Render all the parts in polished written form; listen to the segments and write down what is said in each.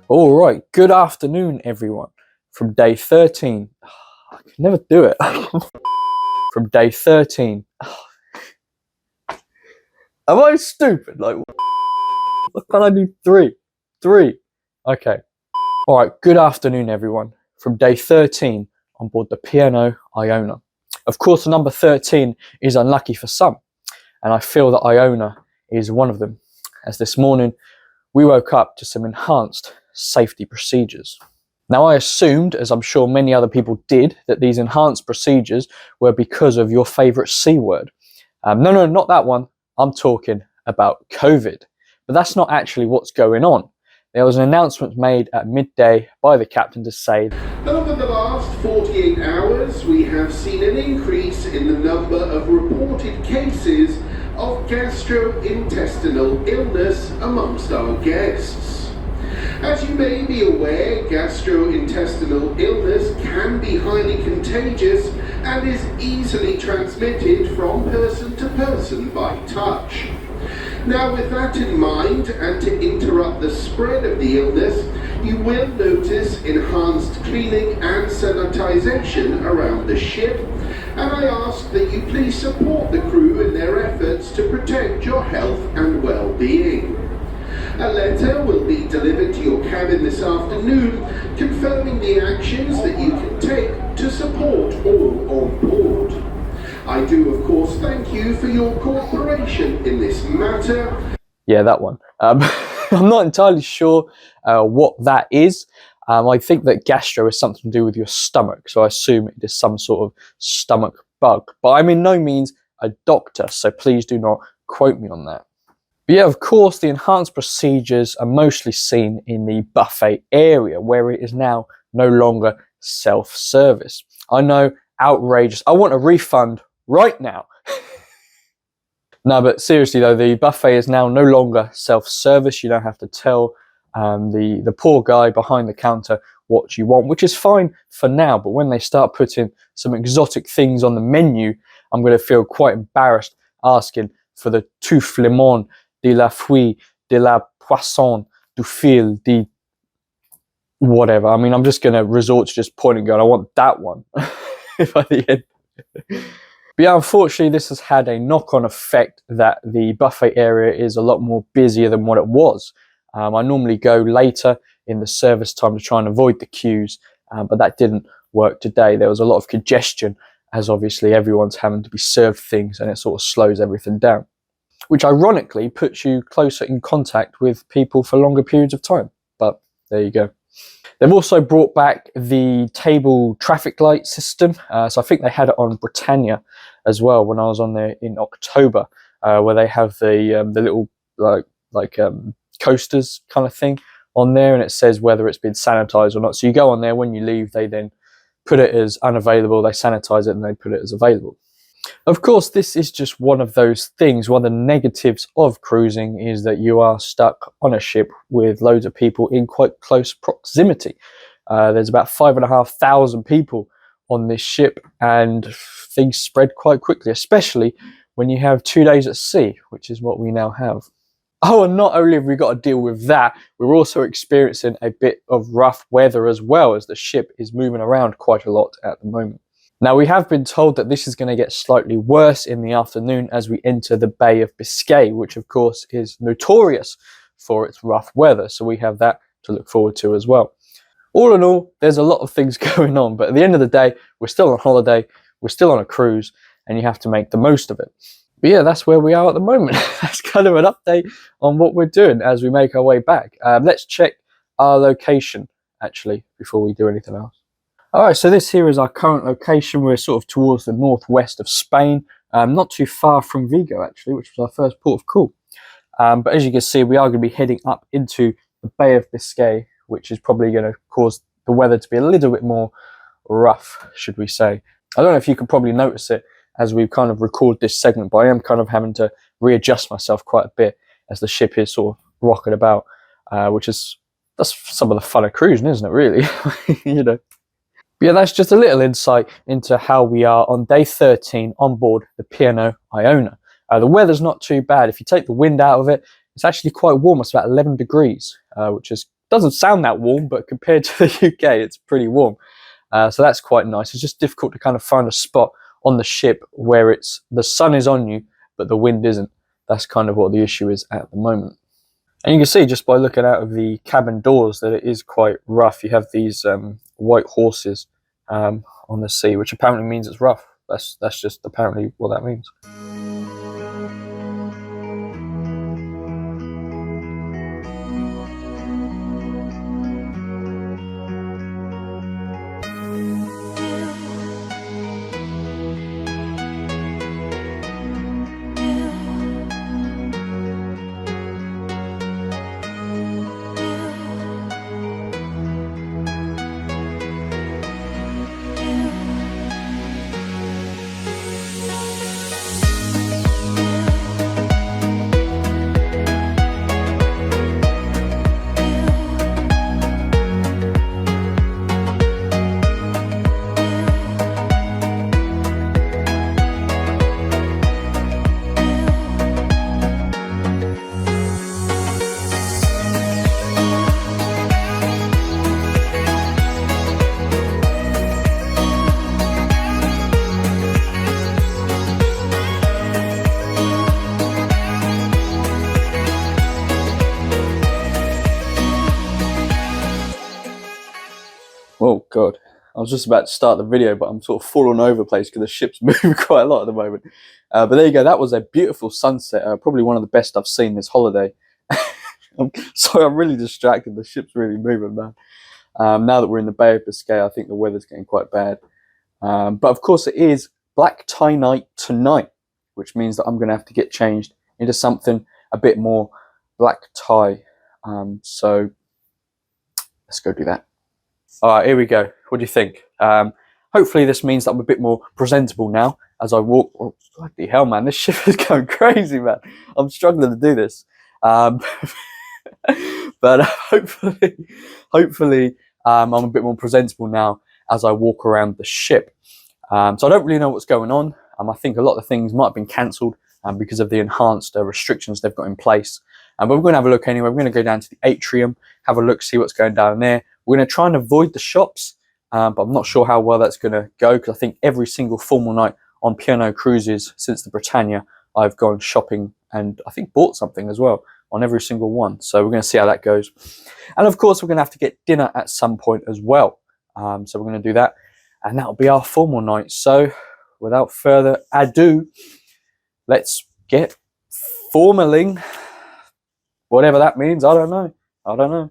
All right, good afternoon, everyone. From day 13, I can never do it. From day 13, am I stupid? Like, what can I do? Three. Okay. All right, good afternoon, everyone. From day 13 on board the P&O Iona. Of course, the number 13 is unlucky for some, and I feel that Iona is one of them, as this morning we woke up to some enhanced safety procedures. Now, I assumed, as I'm sure many other people did, that these enhanced procedures were because of your favourite C word. No, not that one. I'm talking about COVID. But that's not actually what's going on. There was an announcement made at midday by the captain to say, over the last 48 hours, we have seen an increase in the number of reported cases of gastrointestinal illness amongst our guests. As you may be aware, gastrointestinal illness can be highly contagious and is easily transmitted from person to person by touch. Now, with that in mind, and to interrupt the spread of the illness, you will notice enhanced cleaning and sanitisation around the ship, and I ask that you please support the crew in their efforts to protect your health and well-being. A letter will be delivered to your cabin this afternoon confirming the actions that you can take to support all on board. I do, of course, thank you for your cooperation in this matter. Yeah, that one. I'm not entirely sure what that is. I think that gastro is something to do with your stomach, so I assume it is some sort of stomach bug. But I'm in no means a doctor, so please do not quote me on that. But yeah, of course, the enhanced procedures are mostly seen in the buffet area, where it is now no longer self-service. I know, outrageous. I want a refund right now. No, but seriously though, the buffet is now no longer self-service. You don't have to tell the poor guy behind the counter what you want, which is fine for now. But when they start putting some exotic things on the menu, I'm going to feel quite embarrassed asking for the touffe limon, de la fouille, de la poisson, du fil, de whatever. I mean, I'm just going to resort to just pointing and going, I want that one. By the end. But yeah, unfortunately, this has had a knock-on effect that the buffet area is a lot more busier than what it was. I normally go later in the service time to try and avoid the queues, but that didn't work today. There was a lot of congestion, as obviously everyone's having to be served things, and it sort of slows everything down, which ironically puts you closer in contact with people for longer periods of time. But there you go. They've also brought back the table traffic light system. So I think they had it on Britannia as well when I was on there in October, where they have the little like coasters kind of thing on there, and it says whether it's been sanitized or not. So you go on there, when you leave, they then put it as unavailable, they sanitize it, and they put it as available. Of course, this is just one of those things. One of the negatives of cruising is that you are stuck on a ship with loads of people in quite close proximity. There's about 5,500 people on this ship, and things spread quite quickly, especially when you have 2 days at sea, which is what we now have. Oh, and not only have we got to deal with that, we're also experiencing a bit of rough weather as well, as the ship is moving around quite a lot at the moment. Now, we have been told that this is going to get slightly worse in the afternoon as we enter the Bay of Biscay, which of course is notorious for its rough weather. So we have that to look forward to as well. All in all, there's a lot of things going on, but at the end of the day, we're still on holiday, we're still on a cruise, and you have to make the most of it. But yeah, that's where we are at the moment. That's kind of an update on what we're doing as we make our way back. Let's check our location, actually, before we do anything else. Alright, so this here is our current location. We're sort of towards the northwest of Spain, not too far from Vigo actually, which was our first port of call. But as you can see, we are going to be heading up into the Bay of Biscay, which is probably going to cause the weather to be a little bit more rough, should we say. I don't know if you can probably notice it as we kind of record this segment, but I am kind of having to readjust myself quite a bit as the ship is sort of rocking about, that's some of the fun of cruising, isn't it, really? You know. But yeah, that's just a little insight into how we are on day 13 on board the P&O Iona. The weather's not too bad. If you take the wind out of it, it's actually quite warm. It's about 11 degrees, which doesn't sound that warm, but compared to the UK, it's pretty warm. So that's quite nice. It's just difficult to kind of find a spot on the ship where the sun is on you, but the wind isn't. That's kind of what the issue is at the moment. And you can see just by looking out of the cabin doors that it is quite rough. You have these white horses on the sea, which apparently means it's rough. That's just apparently what that means. Oh God, I was just about to start the video, but I'm sort of falling over the place because the ship's moving quite a lot at the moment. But there you go, that was a beautiful sunset, probably one of the best I've seen this holiday. Sorry, I'm really distracted, the ship's really moving, man. Now that we're in the Bay of Biscay, I think the weather's getting quite bad. But of course it is black tie night tonight, which means that I'm going to have to get changed into something a bit more black tie. So let's go do that. All right, here we go. What do you think? Hopefully this means that I'm a bit more presentable now as I walk. Oh, bloody hell, man, this ship is going crazy, man. I'm struggling to do this. But hopefully I'm a bit more presentable now as I walk around the ship. So I don't really know what's going on. I think a lot of things might have been cancelled because of the enhanced restrictions they've got in place. But we're going to have a look anyway. We're going to go down to the atrium, have a look, see what's going down there. We're going to try and avoid the shops, but I'm not sure how well that's going to go because I think every single formal night on P&O Cruises since the Britannia, I've gone shopping and I think bought something as well on every single one. So we're going to see how that goes. And of course, we're going to have to get dinner at some point as well. So we're going to do that and that'll be our formal night. So without further ado, let's get formaling. Whatever that means, I don't know. I don't know.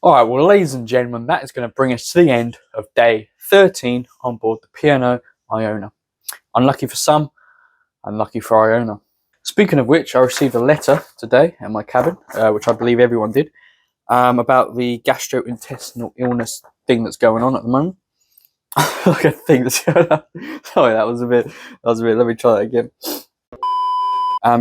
All right, well, ladies and gentlemen, that is going to bring us to the end of day 13 on board the P&O Iona. Unlucky for some, unlucky for Iona. Speaking of which, I received a letter today at my cabin, which I believe everyone did, about the gastrointestinal illness thing that's going on at the moment. Like a thing that's going on. Sorry, that was a bit, let me try that again.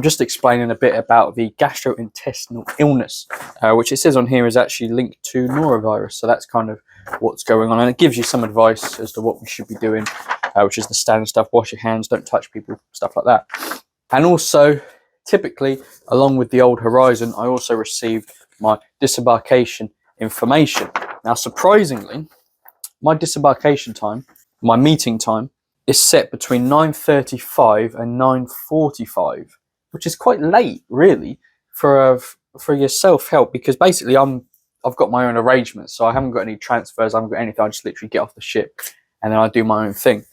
Just explaining a bit about the gastrointestinal illness, which it says on here is actually linked to norovirus. So that's kind of what's going on. And it gives you some advice as to what we should be doing, which is the standard stuff. Wash your hands, don't touch people, stuff like that. And also, typically, along with the Old Horizon, I also received my disembarkation information. Now, surprisingly, my disembarkation time, my meeting time, is set between 9:35 and 9:45. Which is quite late, really, for your self-help, because basically I've got my own arrangements, so I haven't got any transfers, I haven't got anything. I just literally get off the ship and then I do my own thing.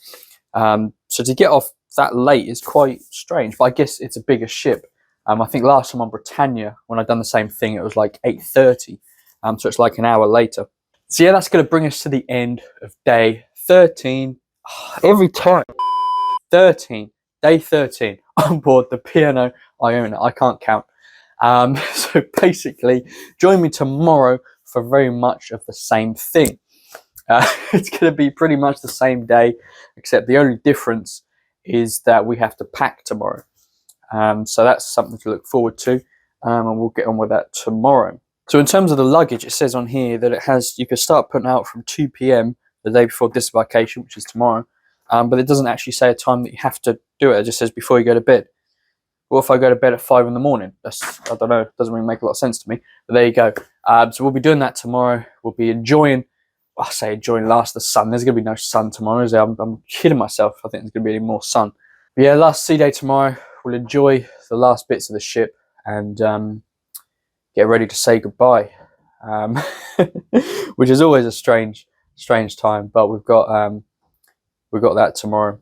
So to get off that late is quite strange, but I guess it's a bigger ship. I think last time on Britannia, when I'd done the same thing, it was like 8:30, so it's like an hour later. So yeah, that's going to bring us to the end of day 13. Every time. 13. Day 13 on board the P&O Iona. I can't count. So basically, join me tomorrow for very much of the same thing. It's going to be pretty much the same day, except the only difference is that we have to pack tomorrow. So that's something to look forward to, and we'll get on with that tomorrow. So in terms of the luggage, it says on here that it has, you can start putting out from 2 p.m. the day before disembarkation, which is tomorrow, but it doesn't actually say a time that you have to do it. It just says before you go to bed. What if I go to bed at 5 in the morning? That's, I don't know, it doesn't really make a lot of sense to me, but there you go. So we'll be doing that tomorrow. We'll be enjoying, I say enjoying the sun. There's going to be no sun tomorrow, is there? I'm kidding myself. I think there's going to be any more sun. But yeah, last sea day tomorrow. We'll enjoy the last bits of the ship and get ready to say goodbye, which is always a strange time. But we've got that tomorrow.